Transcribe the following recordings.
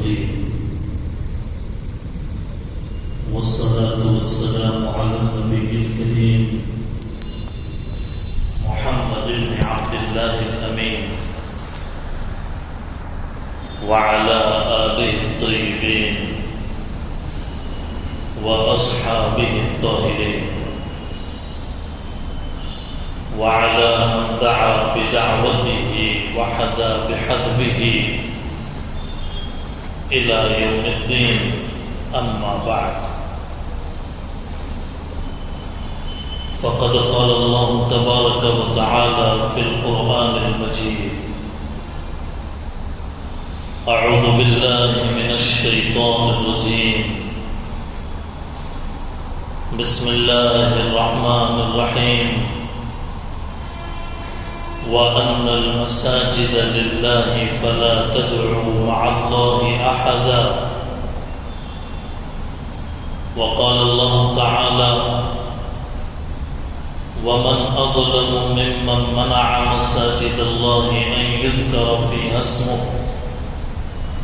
الرجيم والصلاة والسلام على النبي الكريم محمد بن عبد الله الأمين وعلى آله الطيبين وأصحابه الطاهرين وعلى من دعا بدعوته وحدى بحدبه إلى يوم الدين. أما بعد، فقد قال الله تبارك وتعالى في القرآن المجيد: أعوذ بالله من الشيطان الرجيم، بسم الله الرحمن الرحيم، وأن المساجد لله فلا تدعوا مع الله أحدا. وقال الله تعالى: ومن أظلم ممن منع مساجد الله أن يذكر فيها اسمه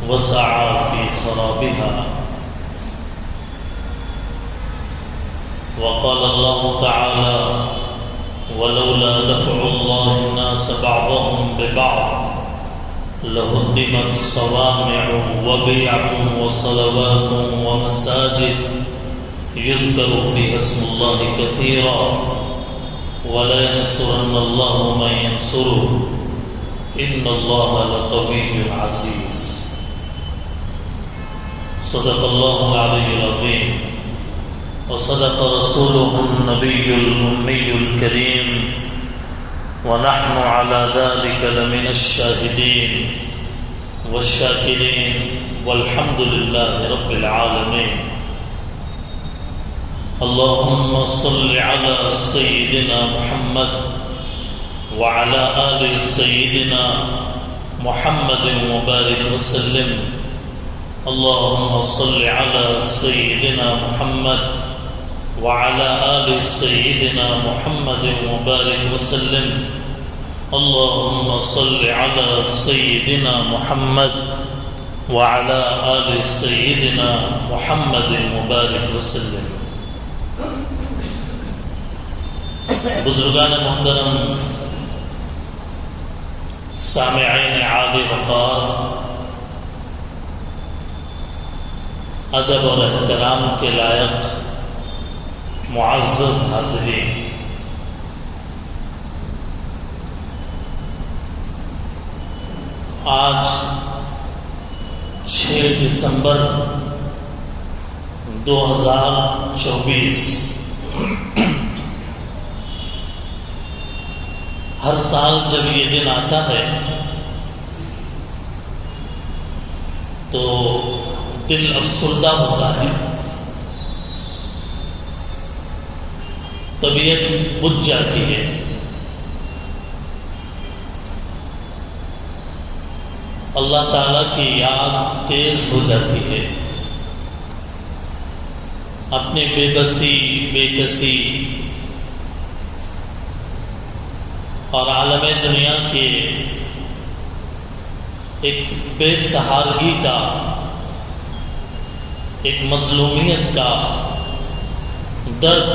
وسعى في خرابها. وقال الله تعالى: ولولا دفع الله الناس بعضهم ببعض لهدمت صوامع وبيع وصلوات ومساجد يذكر فيها اسم الله كثيرا ولينصرن الله من ينصره إن الله لقوي عزيز. صدق الله العلي العظيم وصدق رسوله النبي الأمي الكريم، ونحن على ذلك لمن الشاهدين والشاكرين، والحمد لله رب العالمين. اللهم صل على سيدنا محمد وعلى آل سيدنا محمد وبارك وسلم. اللهم صل على سيدنا محمد وعلى آل سيدنا محمد وبارك وسلم. اللهم صل على سيدنا محمد وعلى آل سيدنا محمد وبارك وسلم. بزرگان محترم، سامعین عالی وقار، ادب اور احترام کے لائق معزز حاضرین، آج 6 دسمبر 2024 ہر سال جب یہ دن آتا ہے تو دل افسردہ ہوتا ہے، طبیعت بجھ جاتی ہے، اللہ تعالیٰ کی یاد تیز ہو جاتی ہے، اپنی بے بسی، بے کسی اور عالم دنیا کے ایک بے سہارگی کا، ایک مظلومیت کا درد،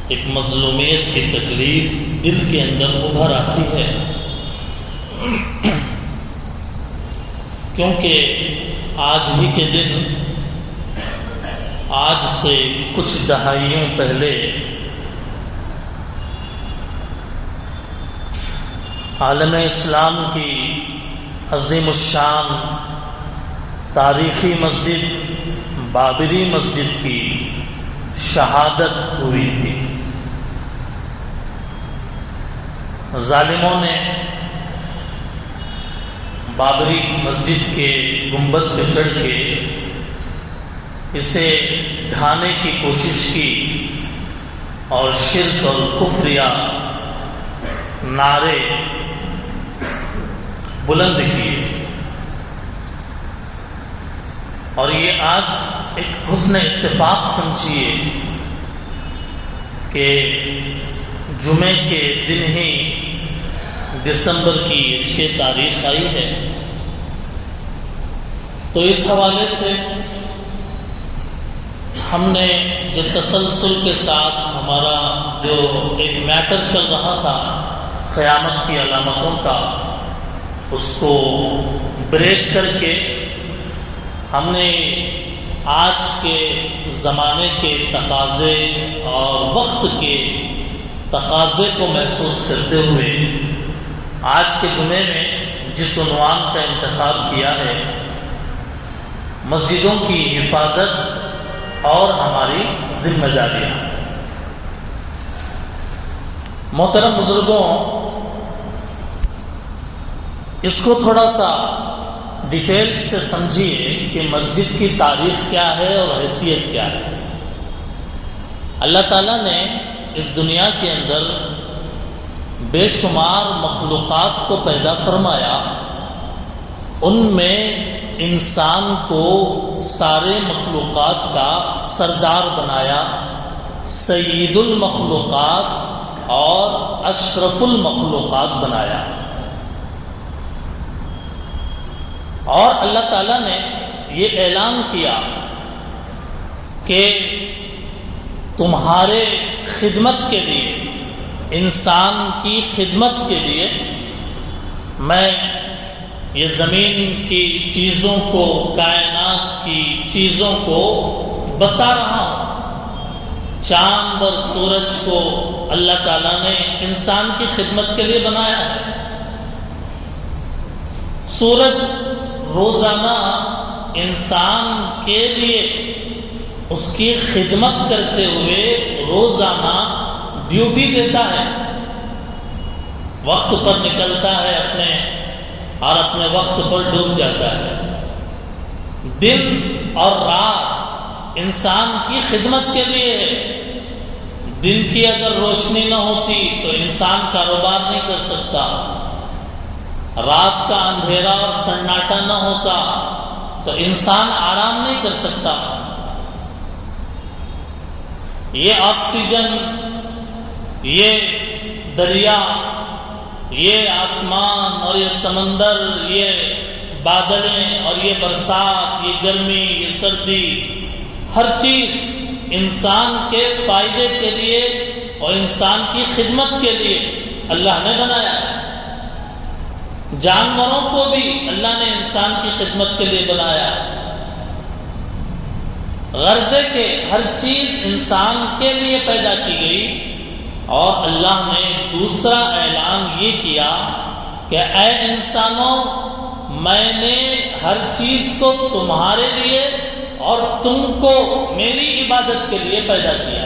ایک مظلومیت کی تکلیف دل کے اندر ابھر آتی ہے، کیونکہ آج ہی کے دن، آج سے کچھ دہائیوں پہلے عالم اسلام کی عظیم الشان تاریخی مسجد بابری مسجد کی شہادت ہوئی تھی۔ ظالموں نے بابری مسجد کے گنبد پہ چڑھ کے اسے ڈھانے کی کوشش کی اور شرک اور کفریہ نعرے بلند کیے، اور یہ آج ایک حسن اتفاق سمجھیے کہ جمعے کے دن ہی دسمبر کی 6 تاریخ آئی ہے، تو اس حوالے سے ہم نے جو تسلسل کے ساتھ ہمارا جو ایک میٹر چل رہا تھا قیامت کی علامتوں کا، اس کو بریک کر کے ہم نے آج کے زمانے کے تقاضے اور وقت کے تقاضے کو محسوس کرتے ہوئے آج کے جمعے میں جس عنوان کا انتخاب کیا ہے، مسجدوں کی حفاظت اور ہماری ذمہ داریاں۔ محترم بزرگوں، اس کو تھوڑا سا ڈیٹیل سے سمجھیے کہ مسجد کی تاریخ کیا ہے اور حیثیت کیا ہے۔ اللہ تعالیٰ نے اس دنیا کے اندر بے شمار مخلوقات کو پیدا فرمایا، ان میں انسان کو سارے مخلوقات کا سردار بنایا، سید المخلوقات اور اشرف المخلوقات بنایا۔ اور اللہ تعالیٰ نے یہ اعلان کیا کہ تمہارے خدمت کے لیے، انسان کی خدمت کے لیے میں یہ زمین کی چیزوں کو، کائنات کی چیزوں کو بسا رہا ہوں۔ چاند اور سورج کو اللہ تعالیٰ نے انسان کی خدمت کے لیے بنایا ہے۔ سورج روزانہ انسان کے لیے اس کی خدمت کرتے ہوئے روزانہ ڈیوٹی دیتا ہے، وقت پر نکلتا ہے اپنے وقت پر ڈوب جاتا ہے۔ دن اور رات انسان کی خدمت کے لیے ہے۔ دن کی اگر روشنی نہ ہوتی تو انسان کاروبار نہیں کر سکتا، رات کا اندھیرا اور سناٹا نہ ہوتا تو انسان آرام نہیں کر سکتا۔ یہ آکسیجن، یہ دریا، یہ آسمان اور یہ سمندر، یہ بادلیں اور یہ برسات، یہ گرمی، یہ سردی، ہر چیز انسان کے فائدے کے لیے اور انسان کی خدمت کے لیے اللہ نے بنایا ہے۔ جانوروں کو بھی اللہ نے انسان کی خدمت کے لیے بنایا۔ غرضے کے ہر چیز انسان کے لیے پیدا کی گئی، اور اللہ نے دوسرا اعلان یہ کیا کہ اے انسانوں، میں نے ہر چیز کو تمہارے لیے اور تم کو میری عبادت کے لیے پیدا کیا۔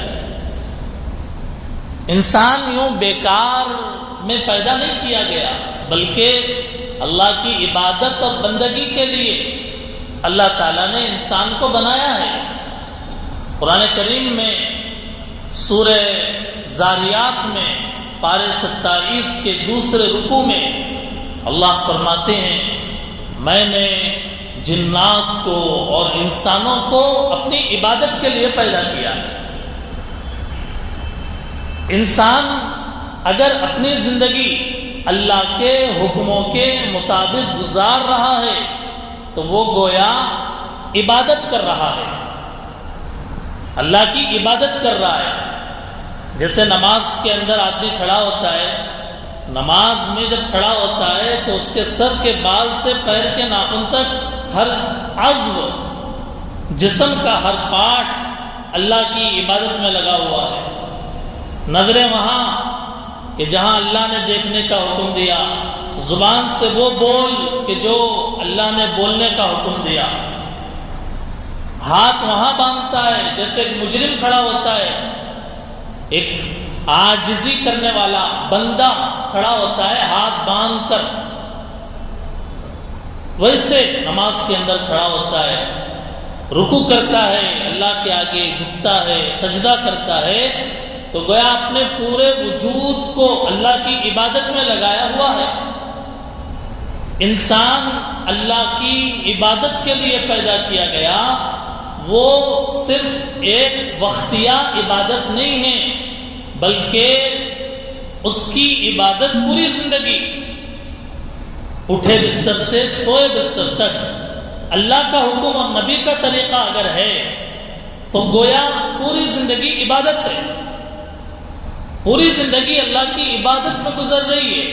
انسان یوں بیکار میں پیدا نہیں کیا گیا، بلکہ اللہ کی عبادت اور بندگی کے لیے اللہ تعالیٰ نے انسان کو بنایا ہے۔ قرآن کریم میں سورہ زاریات میں پارے 27 کے دوسرے رکوع میں اللہ فرماتے ہیں، میں نے جنات کو اور انسانوں کو اپنی عبادت کے لیے پیدا کیا۔ انسان اگر اپنی زندگی اللہ کے حکموں کے مطابق گزار رہا ہے تو وہ گویا عبادت کر رہا ہے، اللہ کی عبادت کر رہا ہے۔ جیسے نماز کے اندر آدمی کھڑا ہوتا ہے، نماز میں جب کھڑا ہوتا ہے تو اس کے سر کے بال سے پیر کے ناخن تک ہر عضو، جسم کا ہر پارٹ اللہ کی عبادت میں لگا ہوا ہے۔ نظریں وہاں کہ جہاں اللہ نے دیکھنے کا حکم دیا، زبان سے وہ بول کہ جو اللہ نے بولنے کا حکم دیا، ہاتھ وہاں باندھتا ہے جیسے ایک مجرم کھڑا ہوتا ہے، ایک عاجزی کرنے والا بندہ کھڑا ہوتا ہے ہاتھ باندھ کر، ویسے نماز کے اندر کھڑا ہوتا ہے، رکوع کرتا ہے، اللہ کے آگے جھکتا ہے، سجدہ کرتا ہے، تو گویا اپنے پورے وجود کو اللہ کی عبادت میں لگایا ہوا ہے۔ انسان اللہ کی عبادت کے لیے پیدا کیا گیا، وہ صرف ایک وقتیہ عبادت نہیں ہے، بلکہ اس کی عبادت پوری زندگی، اٹھے بستر سے سوئے بستر تک اللہ کا حکم اور نبی کا طریقہ اگر ہے تو گویا پوری زندگی عبادت ہے، پوری زندگی اللہ کی عبادت میں گزر رہی ہے،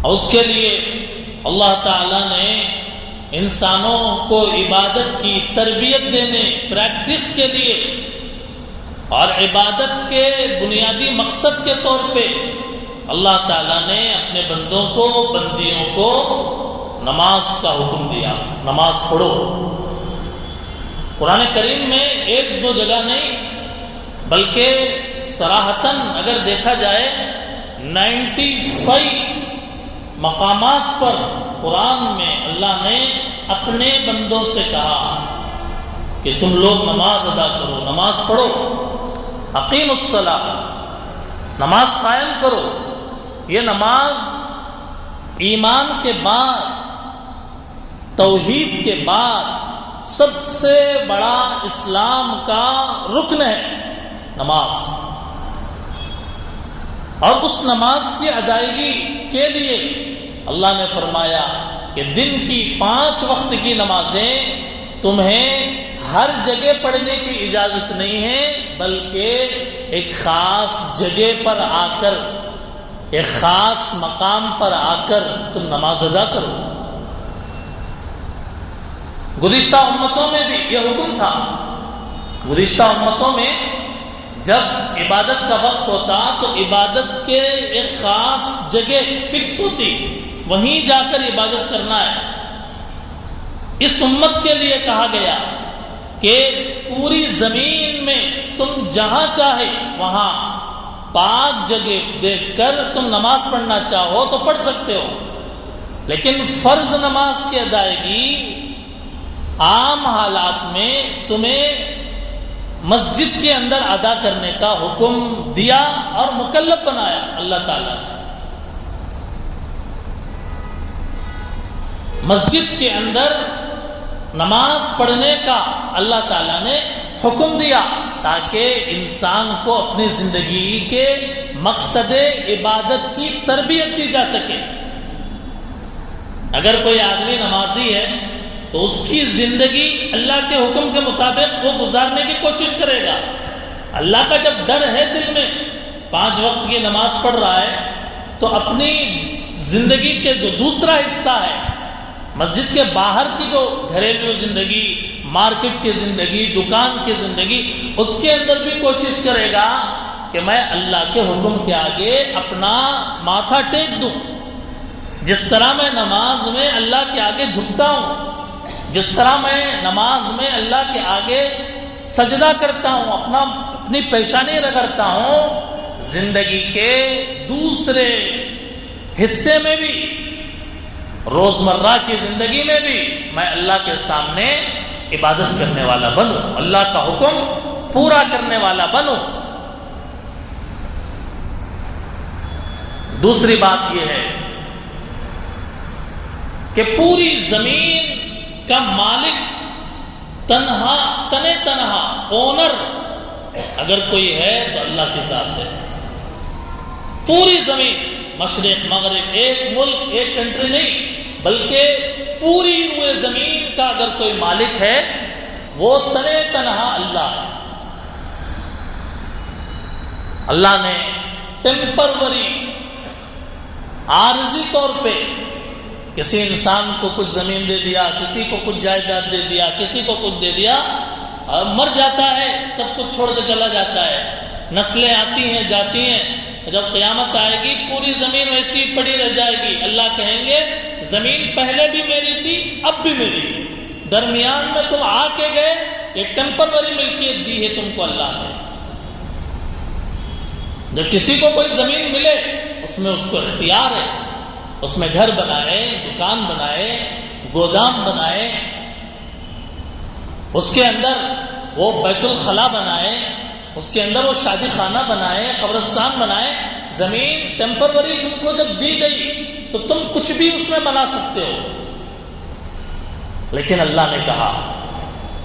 اور اس کے لیے اللہ تعالیٰ نے انسانوں کو عبادت کی تربیت دینے، پریکٹس کے لیے اور عبادت کے بنیادی مقصد کے طور پہ اللہ تعالیٰ نے اپنے بندوں کو، بندیوں کو نماز کا حکم دیا، نماز پڑھو۔ قرآن کریم میں ایک دو جگہ نہیں بلکہ صراحتاً اگر دیکھا جائے 95 مقامات پر قرآن میں اللہ نے اپنے بندوں سے کہا کہ تم لوگ نماز ادا کرو، نماز پڑھو، اقیم الصلاۃ، نماز قائم کرو۔ یہ نماز ایمان کے بعد، توحید کے بعد سب سے بڑا اسلام کا رکن ہے نماز، اور اس نماز کی ادائیگی کے لیے اللہ نے فرمایا کہ دن کی 5 وقت کی نمازیں تمہیں ہر جگہ پڑھنے کی اجازت نہیں ہے، بلکہ ایک خاص جگہ پر آ کر، ایک خاص مقام پر آ کر تم نماز ادا کرو۔ گزشتہ امتوں میں بھی یہ حکم تھا، گزشتہ امتوں میں جب عبادت کا وقت ہوتا تو عبادت کے ایک خاص جگہ فکس ہوتی، وہیں جا کر عبادت کرنا ہے۔ اس امت کے لیے کہا گیا کہ پوری زمین میں تم جہاں چاہے وہاں پاک جگہ دیکھ کر تم نماز پڑھنا چاہو تو پڑھ سکتے ہو، لیکن فرض نماز کی ادائیگی عام حالات میں تمہیں مسجد کے اندر ادا کرنے کا حکم دیا اور مکلف بنایا اللہ تعالیٰ نے۔ مسجد کے اندر نماز پڑھنے کا اللہ تعالیٰ نے حکم دیا تاکہ انسان کو اپنی زندگی کے مقصد عبادت کی تربیت دی جا سکے۔ اگر کوئی آدمی نمازی ہے تو اس کی زندگی اللہ کے حکم کے مطابق وہ گزارنے کی کوشش کرے گا۔ اللہ کا جب ڈر ہے دل میں، 5 وقت کی نماز پڑھ رہا ہے، تو اپنی زندگی کے جو دوسرا حصہ ہے، مسجد کے باہر کی جو گھریلو زندگی، مارکیٹ کی زندگی، دکان کی زندگی، اس کے اندر بھی کوشش کرے گا کہ میں اللہ کے حکم کے آگے اپنا ماتھا ٹیک دوں۔ جس طرح میں نماز میں اللہ کے آگے جھکتا ہوں، جس طرح میں نماز میں اللہ کے آگے سجدہ کرتا ہوں، اپنی پیشانی رگڑتا ہوں، زندگی کے دوسرے حصے میں بھی، روزمرہ کی زندگی میں بھی میں اللہ کے سامنے عبادت کرنے والا بنوں، اللہ کا حکم پورا کرنے والا بنوں۔ دوسری بات یہ ہے کہ پوری زمین کا مالک تنہا اونر اگر کوئی ہے تو اللہ کے ساتھ ہے۔ پوری زمین، مشرق مغرب، ایک ملک، ایک کنٹری نہیں، بلکہ پوری روئے زمین کا اگر کوئی مالک ہے وہ تنہا اللہ ہے۔ اللہ نے ٹیمپروری، عارضی طور پہ کسی انسان کو کچھ زمین دے دیا، کسی کو کچھ جائیداد دے دیا، کسی کو کچھ دے دیا، اور مر جاتا ہے، سب کچھ چھوڑ کے چلا جاتا ہے، نسلیں آتی ہیں جاتی ہیں، جب قیامت آئے گی پوری زمین ویسی پڑی رہ جائے گی۔ اللہ کہیں گے زمین پہلے بھی میری تھی، اب بھی میری، درمیان میں تم آ کے گئے، ایک ٹیمپروری ملکیت دی ہے تم کو اللہ نے۔ جب کسی کو کوئی زمین ملے اس میں اس کو اختیار ہے، اس میں گھر بنائے، دکان بنائے، گودام بنائے، اس کے اندر وہ بیت الخلا بنائے، اس کے اندر وہ شادی خانہ بنائے، قبرستان بنائے۔ زمین ٹیمپروری تم کو جب دی گئی تو تم کچھ بھی اس میں بنا سکتے ہو، لیکن اللہ نے کہا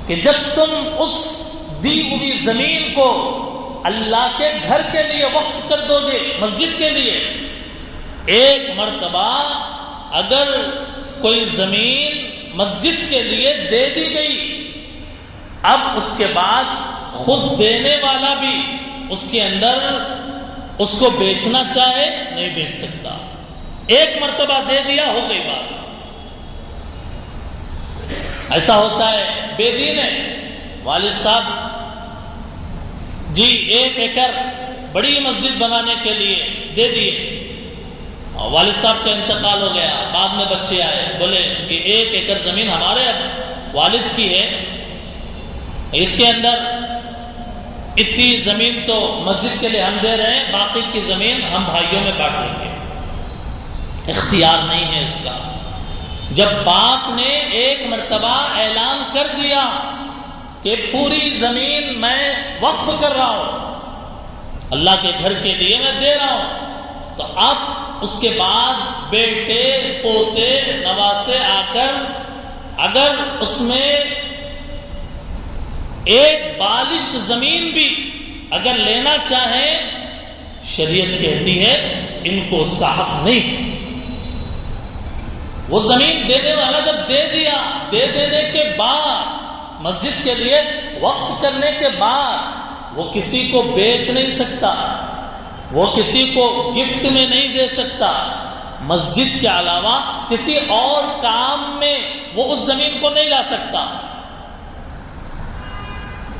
کہ جب تم اس دی ہوئی زمین کو اللہ کے گھر کے لیے وقف کر دو گے، مسجد کے لیے، ایک مرتبہ اگر کوئی زمین مسجد کے لیے دے دی گئی، اب اس کے بعد خود دینے والا بھی اس کے اندر اس کو بیچنا چاہے نہیں بیچ سکتا۔ ایک مرتبہ دے دیا، ہو گئی بات۔ ایسا ہوتا ہے، بے دین ہے، والد صاحب جی 1 ایکڑ بڑی مسجد بنانے کے لیے دے دیے، اور والد صاحب کا انتقال ہو گیا، بعد میں بچے آئے، بولے کہ 1 ایکڑ زمین ہمارے والد کی ہے، اس کے اندر اتنی زمین تو مسجد کے لیے ہم دے رہے ہیں، باقی کی زمین ہم بھائیوں میں بانٹ لیں گے۔ اختیار نہیں ہے اس کا۔ جب باپ نے ایک مرتبہ اعلان کر دیا کہ پوری زمین میں وقف کر رہا ہوں، اللہ کے گھر کے لیے میں دے رہا ہوں، تو اب اس کے بعد بیٹے پوتے نواسے آ کر اگر اس میں ایک بالش زمین بھی اگر لینا چاہیں، شریعت کہتی ہے ان کو اس کا حق نہیں۔ وہ زمین دینے والا جب دے دیا، دے دینے کے بعد مسجد کے لیے وقف کرنے کے بعد وہ کسی کو بیچ نہیں سکتا، وہ کسی کو گفٹ میں نہیں دے سکتا، مسجد کے علاوہ کسی اور کام میں وہ اس زمین کو نہیں لا سکتا۔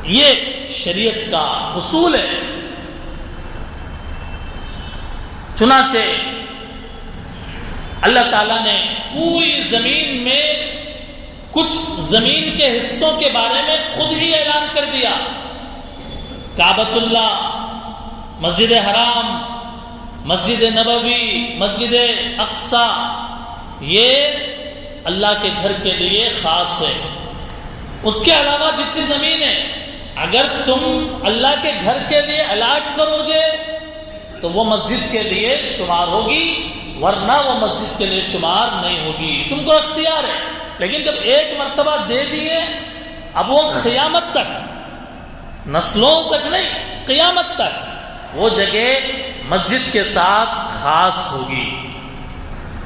یہ شریعت کا اصول ہے۔ چنانچہ اللہ تعالیٰ نے پوری زمین میں کچھ زمین کے حصوں کے بارے میں خود ہی اعلان کر دیا۔ کعبۃ اللہ، مسجد حرام، مسجد نبوی، مسجد اقصی، یہ اللہ کے گھر کے لیے خاص ہے۔ اس کے علاوہ جتنی زمین ہے، اگر تم اللہ کے گھر کے لیے الاٹ کرو گے تو وہ مسجد کے لیے شمار ہوگی، ورنہ وہ مسجد کے لیے شمار نہیں ہوگی۔ تم کو اختیار ہے، لیکن جب ایک مرتبہ دے دیے، اب وہ قیامت تک، نسلوں تک نہیں، قیامت تک وہ جگہ مسجد کے ساتھ خاص ہوگی۔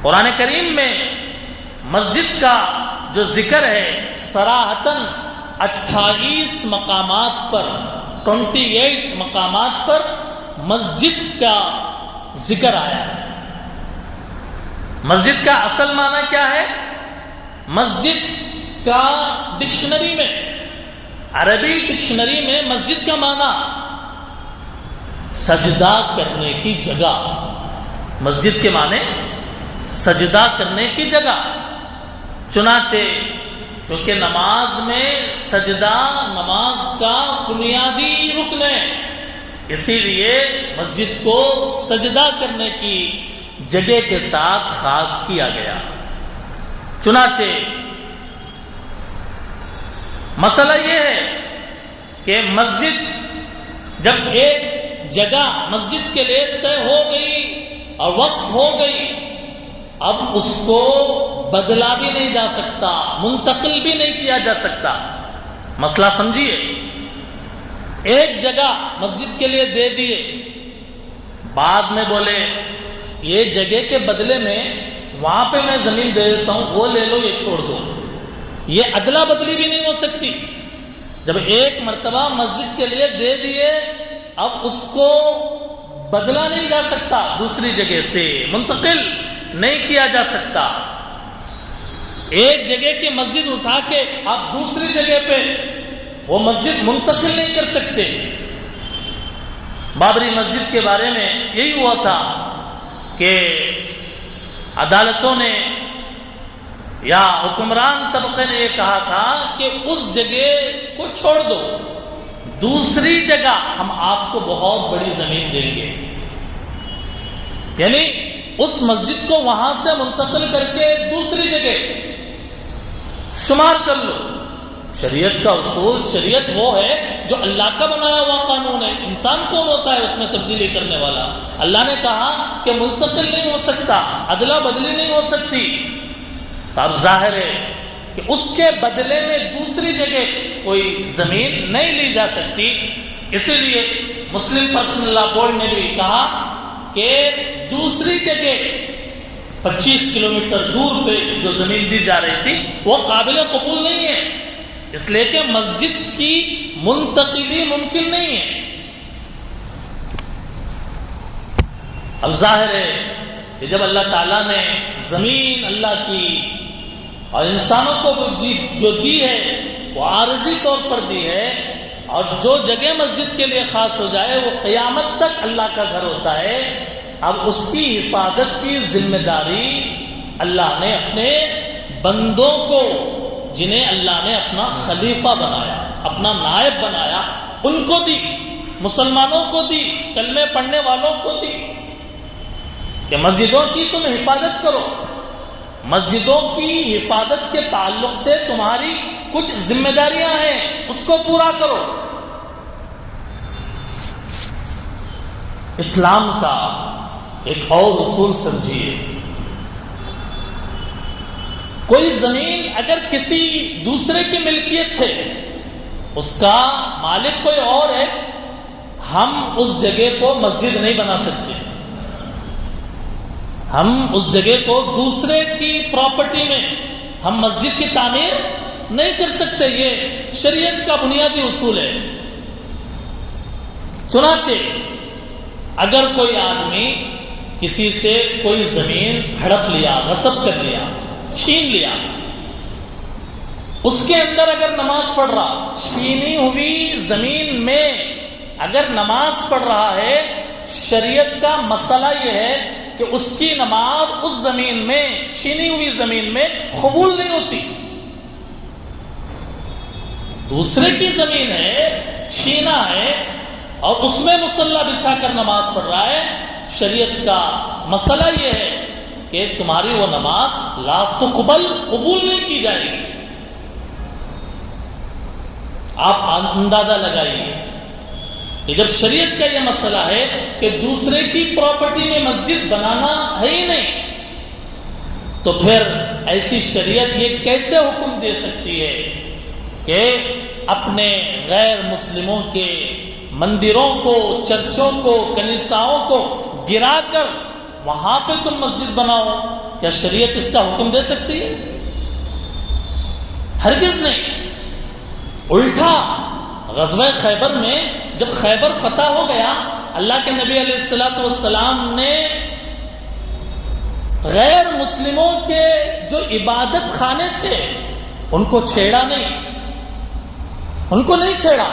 قرآن کریم میں مسجد کا جو ذکر ہے صراحتاً 28 مقامات پر، 28 مقامات پر مسجد کا ذکر آیا ہے۔ مسجد کا اصل معنی کیا ہے؟ مسجد کا ڈکشنری میں، عربی ڈکشنری میں مسجد کا معنی سجدہ کرنے کی جگہ۔ مسجد کے معنی سجدہ کرنے کی جگہ۔ چنانچہ کیونکہ نماز میں سجدہ نماز کا بنیادی رکن ہے، اسی لیے مسجد کو سجدہ کرنے کی جگہ کے ساتھ خاص کیا گیا۔ چنانچہ مسئلہ یہ ہے کہ مسجد جب ایک جگہ مسجد کے لیے طے ہو گئی اور وقف ہو گئی، اب اس کو بدلا بھی نہیں جا سکتا، منتقل بھی نہیں کیا جا سکتا۔ مسئلہ سمجھیے، ایک جگہ مسجد کے لیے دے دیے، بعد میں بولے یہ جگہ کے بدلے میں وہاں پہ میں زمین دے دیتا ہوں، وہ لے لو، یہ چھوڑ دو، یہ ادلا بدلی بھی نہیں ہو سکتی۔ جب ایک مرتبہ مسجد کے لیے دے دیے، اب اس کو بدلا نہیں جا سکتا، دوسری جگہ سے منتقل نہیں کیا جا سکتا۔ ایک جگہ کی مسجد اٹھا کے آپ دوسری جگہ پہ وہ مسجد منتقل نہیں کر سکتے۔ بابری مسجد کے بارے میں یہی ہوا تھا کہ عدالتوں نے یا حکمران طبقے نے یہ کہا تھا کہ اس جگہ کو چھوڑ دو، دوسری جگہ ہم آپ کو بہت بڑی زمین دیں گے، یعنی اس مسجد کو وہاں سے منتقل کر کے دوسری جگہ شمار کر لو۔ شریعت کا اصول، شریعت وہ ہے جو اللہ کا بنایا ہوا قانون ہے۔ انسان کون ہوتا ہے اس میں تبدیلی کرنے والا؟ اللہ نے کہا کہ منتقل نہیں ہو سکتا، ادلا بدلی نہیں ہو سکتی، اب ظاہر ہے کہ اس کے بدلے میں دوسری جگہ کوئی زمین نہیں لی جا سکتی۔ اسی لیے مسلم پرسنل لا بورڈ نے بھی کہا کہ دوسری جگہ 25 کلومیٹر دور پہ جو زمین دی جا رہی تھی وہ قابل قبول نہیں ہے، اس لیے کہ مسجد کی منتقلی ممکن نہیں ہے۔ اب ظاہر ہے کہ جب اللہ تعالیٰ نے زمین اللہ کی اور انسانوں کو جو دی ہے وہ عارضی طور پر دی ہے، اور جو جگہ مسجد کے لیے خاص ہو جائے وہ قیامت تک اللہ کا گھر ہوتا ہے۔ اب اس کی حفاظت کی ذمہ داری اللہ نے اپنے بندوں کو، جنہیں اللہ نے اپنا خلیفہ بنایا، اپنا نائب بنایا، ان کو دی، مسلمانوں کو دی، کلمے پڑھنے والوں کو دی کہ مسجدوں کی تم حفاظت کرو۔ مسجدوں کی حفاظت کے تعلق سے تمہاری کچھ ذمہ داریاں ہیں، اس کو پورا کرو۔ اسلام کا ایک اور اصول سمجھیے، کوئی زمین اگر کسی دوسرے کی ملکیت ہے، اس کا مالک کوئی اور ہے، ہم اس جگہ کو مسجد نہیں بنا سکتے، ہم اس جگہ کو دوسرے کی پراپرٹی میں ہم مسجد کی تعمیر نہیں کر سکتے۔ یہ شریعت کا بنیادی اصول ہے۔ چنانچہ اگر کوئی آدمی کسی سے کوئی زمین ہڑپ لیا، غصب کر لیا، چھین لیا، اس کے اندر اگر نماز پڑھ رہا، چھینی ہوئی زمین میں اگر نماز پڑھ رہا ہے، شریعت کا مسئلہ یہ ہے کہ اس کی نماز اس زمین میں، چھینی ہوئی زمین میں قبول نہیں ہوتی۔ دوسرے کی زمین ہے، چھینا ہے، اور اس میں مصلی بچھا کر نماز پڑھ رہا ہے، شریعت کا مسئلہ یہ ہے کہ تمہاری وہ نماز لا تقبل، قبول نہیں کی جائے گی۔ آپ اندازہ لگائیے کہ جب شریعت کا یہ مسئلہ ہے کہ دوسرے کی پراپرٹی میں مسجد بنانا ہے ہی نہیں، تو پھر ایسی شریعت یہ کیسے حکم دے سکتی ہے کہ اپنے غیر مسلموں کے مندروں کو، چرچوں کو، کنیساؤں کو گرا کر وہاں پہ تم مسجد بناؤ؟ کیا شریعت اس کا حکم دے سکتی ہے؟ ہرگز نہیں۔ الٹا غزوہ خیبر میں جب خیبر فتح ہو گیا، اللہ کے نبی علیہ السلام نے غیر مسلموں کے جو عبادت خانے تھے ان کو چھیڑا نہیں، ان کو نہیں چھیڑا،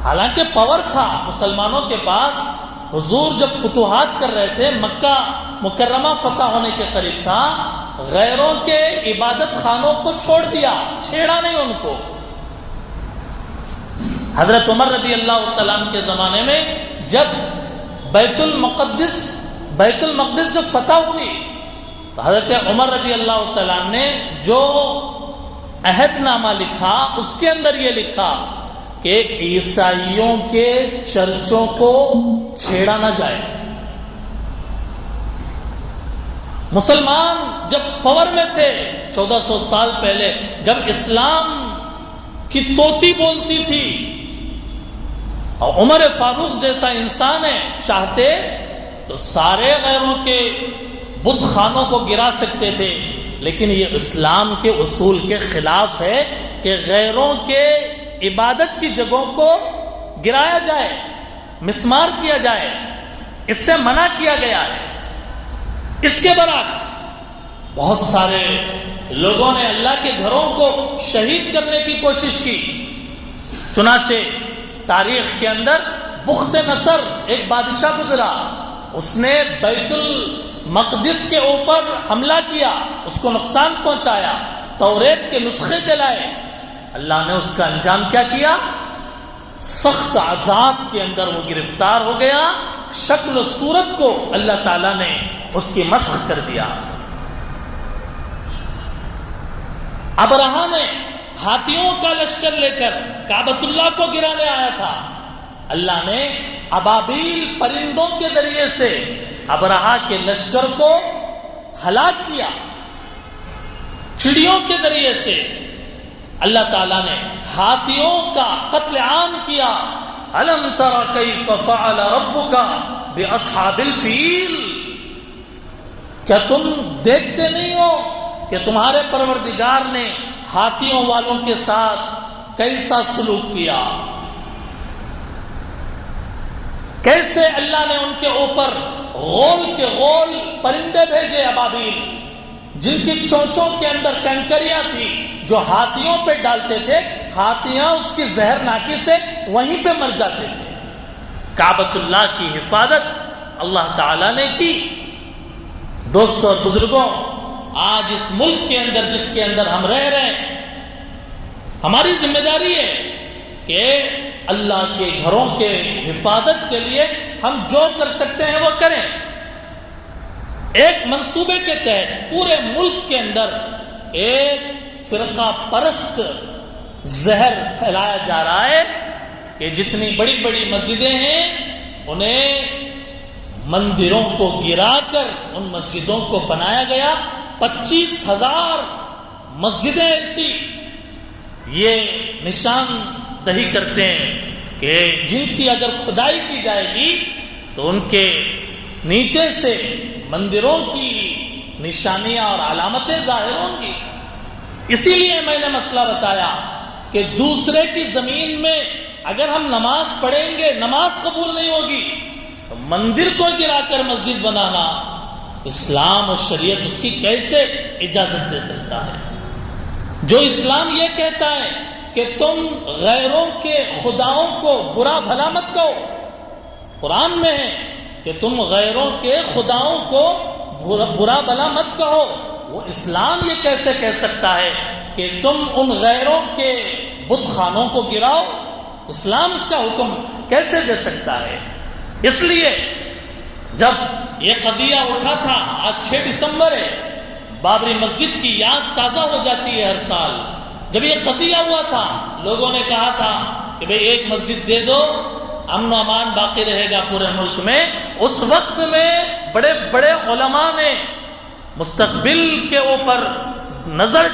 حالانکہ پاور تھا مسلمانوں کے پاس۔ حضور جب فتوحات کر رہے تھے، مکہ مکرمہ فتح ہونے کے قریب تھا، غیروں کے عبادت خانوں کو چھوڑ دیا، چھیڑا نہیں ان کو۔ حضرت عمر رضی اللہ تعالیٰ عنہ کے زمانے میں جب بیت المقدس جب فتح ہوئی، تو حضرت عمر رضی اللہ تعالیٰ عنہ نے جو عہد نامہ لکھا، اس کے اندر یہ لکھا کہ عیسائیوں کے چرچوں کو چھیڑا نہ جائے۔ مسلمان جب پاور میں تھے 1400 سال پہلے، جب اسلام کی طوطی بولتی تھی، اور عمر فاروق جیسا انسان ہے، چاہتے تو سارے غیروں کے بت خانوں کو گرا سکتے تھے، لیکن یہ اسلام کے اصول کے خلاف ہے کہ غیروں کے عبادت کی جگہوں کو گرایا جائے، مسمار کیا جائے، اس سے منع کیا گیا ہے۔ اس کے برعکس بہت سارے لوگوں نے اللہ کے گھروں کو شہید کرنے کی کوشش کی۔ چنانچہ تاریخ کے اندر بخت نصر ایک بادشاہ گزرا، اس نے بیت المقدس کے اوپر حملہ کیا، اس کو نقصان پہنچایا، توریت کے نسخے جلائے۔ اللہ نے اس کا انجام کیا کیا؟ سخت عذاب کے اندر وہ گرفتار ہو گیا، شکل و صورت کو اللہ تعالیٰ نے اس کی مسخ کر دیا۔ ابرہہ نے ہاتھیوں کا لشکر لے کر کعبۃ اللہ کو گرانے آیا تھا، اللہ نے ابابیل پرندوں کے ذریعے سے ابرہہ کے لشکر کو ہلاک کیا، چڑیوں کے ذریعے سے اللہ تعالیٰ نے ہاتھیوں کا قتل عام کیا۔ الم تر کیف فعل ربک باصحاب الفیل، کیا تم دیکھتے نہیں ہو کہ تمہارے پروردگار نے ہاتھیوں والوں کے ساتھ کیسا سلوک کیا؟ کیسے اللہ نے ان کے اوپر غول کے غول پرندے بھیجے ابابیل، جن کی چونچوں کے اندر کنکریاں تھی جو ہاتھیوں پہ ڈالتے تھے، ہاتھیاں اس کی زہرناکی سے وہیں پہ مر جاتے تھے۔ کعبۃ اللہ کی حفاظت اللہ تعالیٰ نے کی۔ دوستوں اور بزرگوں، آج اس ملک کے اندر جس کے اندر ہم رہ رہے ہیں، ہماری ذمہ داری ہے کہ اللہ کے گھروں کے حفاظت کے لیے ہم جو کر سکتے ہیں وہ کریں۔ ایک منصوبے کے تحت پورے ملک کے اندر ایک فرقہ پرست زہر پھیلایا جا رہا ہے کہ جتنی بڑی بڑی مسجدیں ہیں انہیں مندروں کو گرا کر ان مسجدوں کو بنایا گیا۔ 25,000 مسجدیں ایسی یہ نشان دہی کرتے ہیں کہ جن کی اگر کھدائی کی جائے گی تو ان کے نیچے سے مندروں کی نشانیاں اور علامتیں ظاہر ہوں گی۔ اسی لیے میں نے مسئلہ بتایا کہ دوسرے کی زمین میں اگر ہم نماز پڑھیں گے نماز قبول نہیں ہوگی، تو مندر کو گرا کر مسجد بنانا اسلام اور شریعت اس کی کیسے اجازت دے سکتا ہے؟ جو اسلام یہ کہتا ہے کہ تم غیروں کے خداؤں کو برا بھلا مت کہو، قرآن میں ہے کہ تم غیروں کے خداؤں کو برا بھلا مت کہو، وہ اسلام یہ کیسے کہہ سکتا ہے کہ تم ان غیروں کے بت خانوں کو گراؤ؟ اسلام اس کا حکم کیسے دے سکتا ہے؟ اس لیے جب یہ قضیہ اٹھا تھا، آج 6 دسمبر ہے، بابری مسجد کی یاد تازہ ہو جاتی ہے ہر سال۔ جب یہ قضیہ ہوا تھا لوگوں نے کہا تھا کہ بھئی ایک مسجد دے دو، امن و امان باقی رہے گا پورے ملک میں۔ اس وقت میں بڑے بڑے علماء نے مستقبل کے اوپر نظر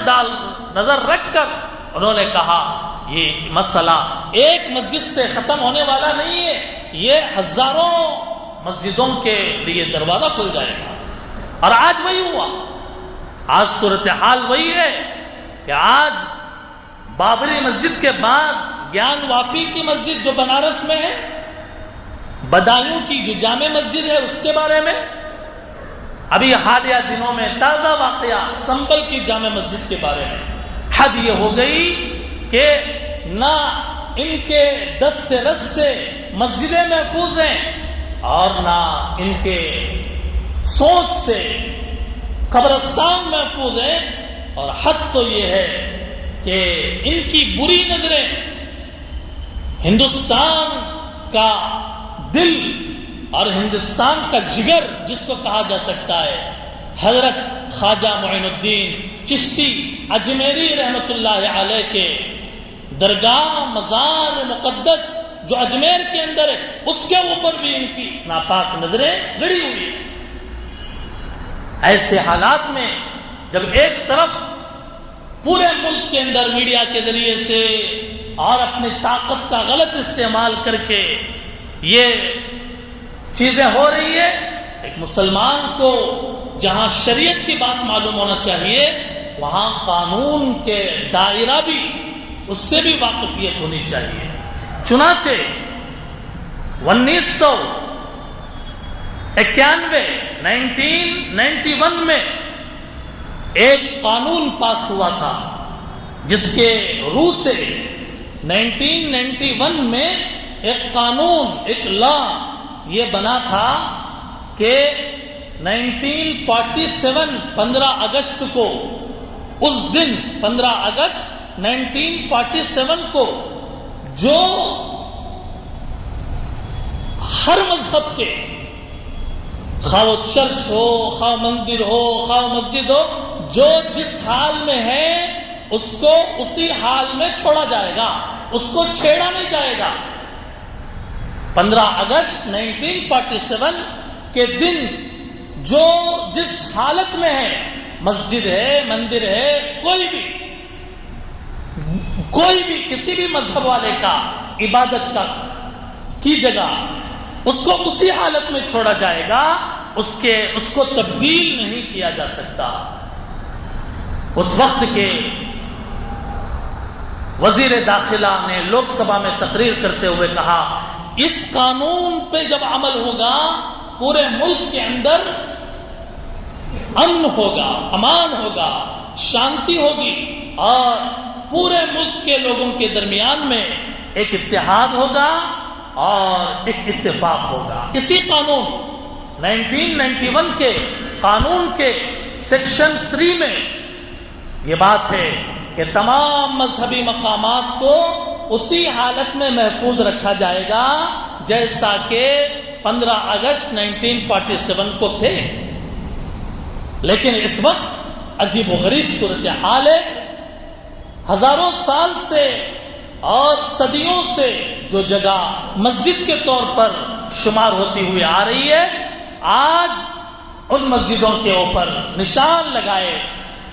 رکھ کر انہوں نے کہا یہ مسئلہ ایک مسجد سے ختم ہونے والا نہیں ہے، یہ ہزاروں مسجدوں کے لیے دروازہ کھل جائے گا۔ اور آج وہی ہوا، آج صورتحال وہی ہے کہ آج بابری مسجد کے بعد گیان واپی کی مسجد جو بنارس میں ہے، بدایوں کی جو جامع مسجد ہے اس کے بارے میں، ابھی حالیہ دنوں میں تازہ واقعہ سنبل کی جامع مسجد کے بارے میں، حد یہ ہو گئی کہ نہ ان کے دست رس سے مسجدیں محفوظ ہیں اور نہ ان کے سوچ سے قبرستان محفوظ ہے، اور حد تو یہ ہے کہ ان کی بری نظریں ہندوستان کا دل اور ہندوستان کا جگر جس کو کہا جا سکتا ہے، حضرت خواجہ معین الدین چشتی اجمیری رحمت اللہ علیہ کے درگاہ مزار مقدس جو اجمیر کے اندر ہے، اس کے اوپر بھی ان کی ناپاک نظریں گڑی ہوئی۔ ایسے حالات میں جب ایک طرف پورے ملک کے اندر میڈیا کے ذریعے سے اور اپنی طاقت کا غلط استعمال کر کے یہ چیزیں ہو رہی ہے، ایک مسلمان کو جہاں شریعت کی بات معلوم ہونا چاہیے وہاں قانون کے دائرہ بھی اس سے بھی واقفیت ہونی چاہیے۔ چنانچہ 1991 میں ایک قانون پاس ہوا تھا جس کے روح سے 1991 میں ایک قانون، ایک لا یہ بنا تھا کہ 1947 15 اگست کو، اس دن 15 اگست 1947 کو جو ہر مذہب کے، خواہ وہ چرچ ہو، خواہ مندر ہو، خواہ مسجد ہو، جو جس حال میں ہے اس کو اسی حال میں چھوڑا جائے گا، اس کو چھیڑا نہیں جائے گا۔ 15 اگست 1947 کے دن جو جس حالت میں ہے، مسجد ہے، مندر ہے، کوئی بھی کسی بھی مذہب والے کا عبادت کی جگہ، اس کو اسی حالت میں چھوڑا جائے گا اس کو تبدیل نہیں کیا جا سکتا۔ اس وقت کے وزیر داخلہ نے لوک سبھا میں تقریر کرتے ہوئے کہا، اس قانون پہ جب عمل ہوگا پورے ملک کے اندر امن ہوگا، امان ہوگا، شانتی ہوگی، اور پورے ملک کے لوگوں کے درمیان میں ایک اتحاد ہوگا اور ایک اتفاق ہوگا۔ اسی قانون 1991 کے قانون کے سیکشن 3 میں یہ بات ہے کہ تمام مذہبی مقامات کو اسی حالت میں محفوظ رکھا جائے گا جیسا کہ 15 اگست 1947 کو تھے۔ لیکن اس وقت عجیب و غریب صورتحال ہے، ہزاروں سال سے اور صدیوں سے جو جگہ مسجد کے طور پر شمار ہوتی ہوئی آ رہی ہے، آج ان مسجدوں کے اوپر نشان لگائے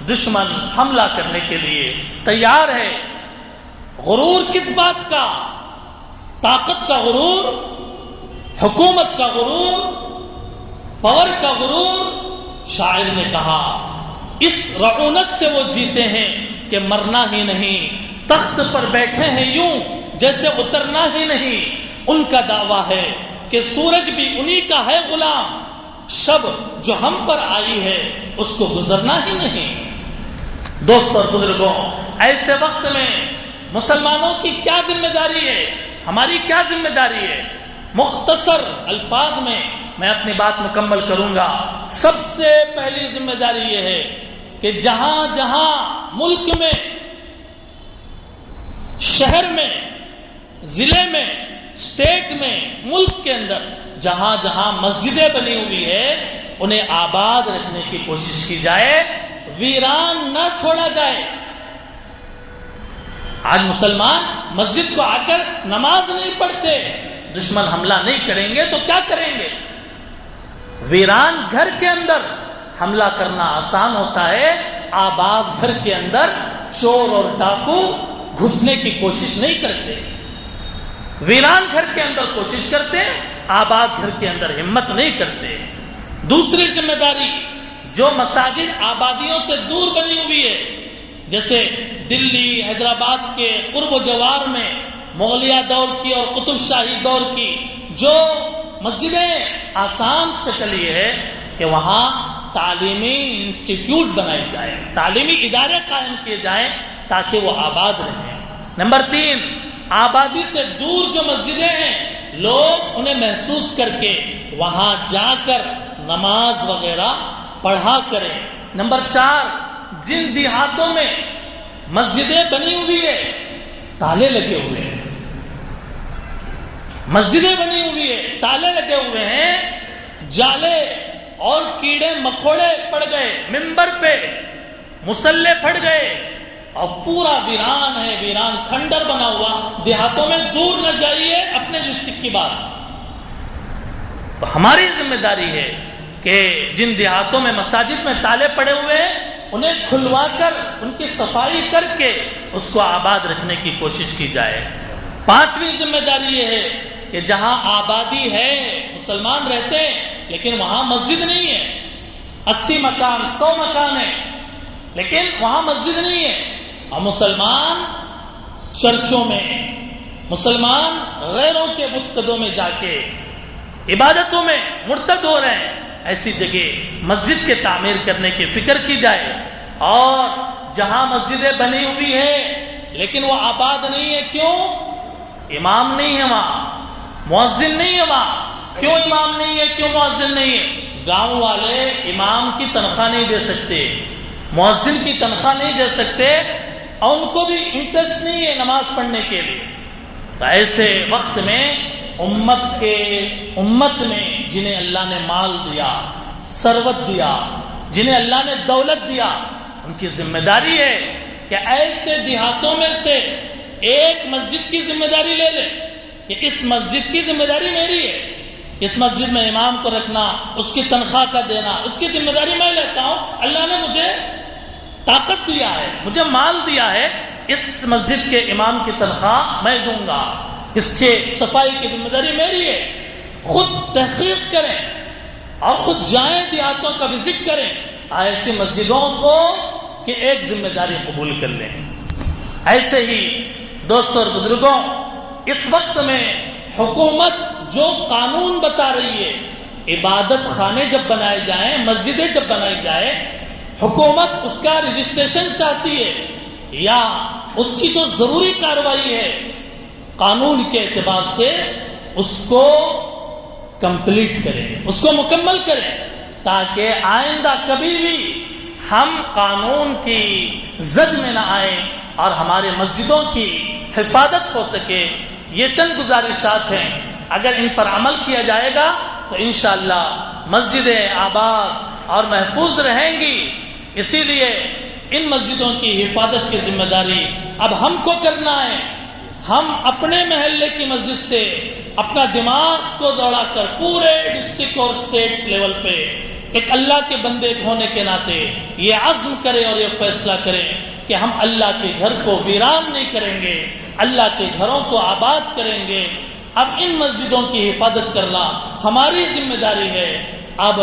دشمن حملہ کرنے کے لیے تیار ہے۔ غرور کس بات کا؟ طاقت کا غرور، حکومت کا غرور، پاور کا غرور۔ شاعر نے کہا اس رعونت سے وہ جیتے ہیں کہ مرنا ہی نہیں، تخت پر بیٹھے ہیں یوں جیسے اترنا ہی نہیں۔ ان کا دعویٰ ہے کہ سورج بھی انہی کا ہے غلام، شب جو ہم پر آئی ہے اس کو گزرنا ہی نہیں۔ دوستو اور بزرگوں، ایسے وقت میں مسلمانوں کی کیا ذمہ داری ہے، ہماری کیا ذمہ داری ہے؟ مختصر الفاظ میں میں اپنی بات مکمل کروں گا۔ سب سے پہلی ذمہ داری یہ ہے کہ جہاں جہاں ملک میں، شہر میں، ضلع میں، اسٹیٹ میں، ملک کے اندر جہاں جہاں مسجدیں بنی ہوئی ہے انہیں آباد رکھنے کی کوشش کی جائے، ویران نہ چھوڑا جائے۔ آج مسلمان مسجد کو آ کر نماز نہیں پڑھتے، دشمن حملہ نہیں کریں گے تو کیا کریں گے؟ ویران گھر کے اندر حملہ کرنا آسان ہوتا ہے، آباد گھر کے اندر چور اور ڈاکو گھسنے کی کوشش نہیں کرتے۔ ویران گھر کے اندر کوشش کرتے، آباد گھر کے اندر ہمت نہیں کرتے۔ دوسری ذمہ داری جو مساجد آبادیوں سے دور بنی ہوئی ہے، جیسے دلی، حیدرآباد کے قرب و جوار میں مغلیہ دور کی اور قطب شاہی دور کی جو مسجدیں، آسان شکل یہ ہے کہ وہاں تعلیمی انسٹیٹیوٹ بنائے جائیں، تعلیمی ادارے قائم کیے جائیں تاکہ وہ آباد رہیں۔ نمبر 3، آبادی سے دور جو مسجدیں ہیں لوگ انہیں محسوس کر کے وہاں جا کر نماز وغیرہ پڑھا کریں۔ نمبر 4، جن دیہاتوں میں مسجدیں بنی ہوئی ہے، تالے لگے ہوئے ہیں، مسجدیں بنی ہوئی ہے، تالے لگے ہوئے ہیں، جالے اور کیڑے مکوڑے پڑ گئے، ممبر پہ مسلح پھٹ گئے اور پورا ویران ہے، ویران کھنڈر بنا ہوا۔ دیہاتوں میں دور نہ جائیے اپنے ڈسٹرکٹ کی بات۔ تو ہماری ذمہ داری ہے کہ جن دیہاتوں میں مساجد میں تالے پڑے ہوئے ہیں انہیں کھلوا کر ان کی صفائی کر کے اس کو آباد رکھنے کی کوشش کی جائے۔ 5ویں ذمہ داری یہ ہے کہ جہاں آبادی ہے، مسلمان رہتے ہیں لیکن وہاں مسجد نہیں ہے، 80 مکان 100 مکان ہے لیکن وہاں مسجد نہیں ہے، اور مسلمان چرچوں میں، مسلمان غیروں کے بتقدوں میں جا کے عبادتوں میں مرتد ہو رہے ہیں، ایسی جگہ مسجد کے تعمیر کرنے کی فکر کی جائے۔ اور جہاں مسجدیں بنی ہوئی ہے لیکن وہ آباد نہیں ہے، کیوں؟ امام نہیں ہے وہاں، مؤذن نہیں ہے وہاں۔ کیوں امام نہیں ہے، کیوں مؤذن نہیں ہے؟ گاؤں والے امام کی تنخواہ نہیں دے سکتے، مؤذن کی تنخواہ نہیں دے سکتے، اور ان کو بھی انٹرسٹ نہیں ہے نماز پڑھنے کے لیے۔ تو ایسے وقت میں امت میں جنہیں اللہ نے مال دیا، ثروت دیا، جنہیں اللہ نے دولت دیا، ان کی ذمہ داری ہے کہ ایسے دیہاتوں میں سے ایک مسجد کی ذمہ داری لے لے کہ اس مسجد کی ذمہ داری میری ہے، اس مسجد میں امام کو رکھنا، اس کی تنخواہ کا دینا، اس کی ذمہ داری میں لیتا ہوں۔ اللہ نے مجھے طاقت دیا ہے، مجھے مال دیا ہے، اس مسجد کے امام کی تنخواہ میں دوں گا، اس کے صفائی کی ذمہ داری میری ہے۔ خود تحقیق کریں، اور خود جائیں دیہاتوں کا وزٹ کریں ایسی مسجدوں کو کہ ایک ذمہ داری قبول کر لیں۔ ایسے ہی دوستوں اور بزرگوں، اس وقت میں حکومت جو قانون بتا رہی ہے، عبادت خانے جب بنائے جائیں، مسجدیں جب بنائی جائیں، حکومت اس کا رجسٹریشن چاہتی ہے یا اس کی جو ضروری کارروائی ہے قانون کے اعتبار سے اس کو کمپلیٹ کریں، اس کو مکمل کریں، تاکہ آئندہ کبھی بھی ہم قانون کی زد میں نہ آئیں اور ہمارے مسجدوں کی حفاظت ہو سکے۔ یہ چند گزارشات ہیں، اگر ان پر عمل کیا جائے گا تو انشاءاللہ مسجدیں آباد اور محفوظ رہیں گی۔ اسی لیے ان مسجدوں کی حفاظت کی ذمہ داری اب ہم کو کرنا ہے۔ ہم اپنے محلے کی مسجد سے اپنا دماغ کو دوڑا کر پورے ڈسٹرکٹ اور اسٹیٹ لیول پہ ایک اللہ کے بندے ہونے کے ناطے یہ عزم کریں اور یہ فیصلہ کریں کہ ہم اللہ کے گھر کو ویران نہیں کریں گے، اللہ کے گھروں کو آباد کریں گے۔ اب ان مسجدوں کی حفاظت کرنا ہماری ذمہ داری ہے۔ اب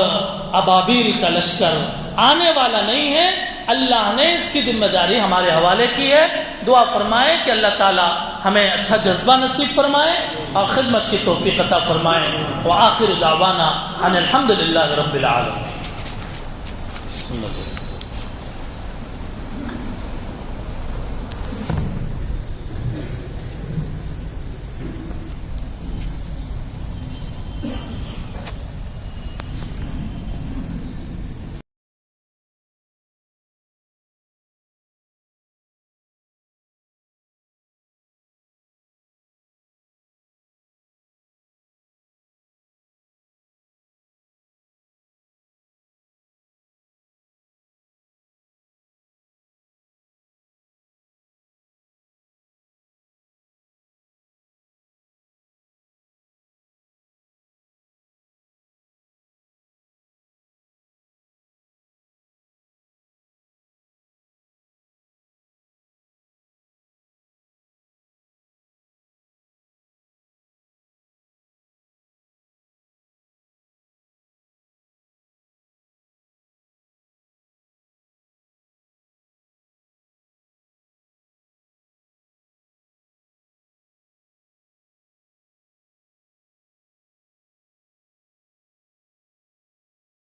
ابابیل کا لشکر آنے والا نہیں ہے، اللہ نے اس کی ذمہ داری ہمارے حوالے کی ہے۔ دعا فرمائے کہ اللہ تعالی ہمیں اچھا جذبہ نصیب فرمائے اور خدمت کی توفیق عطا فرمائے۔ وآخر دعوانا ان الحمد للہ رب العالمین۔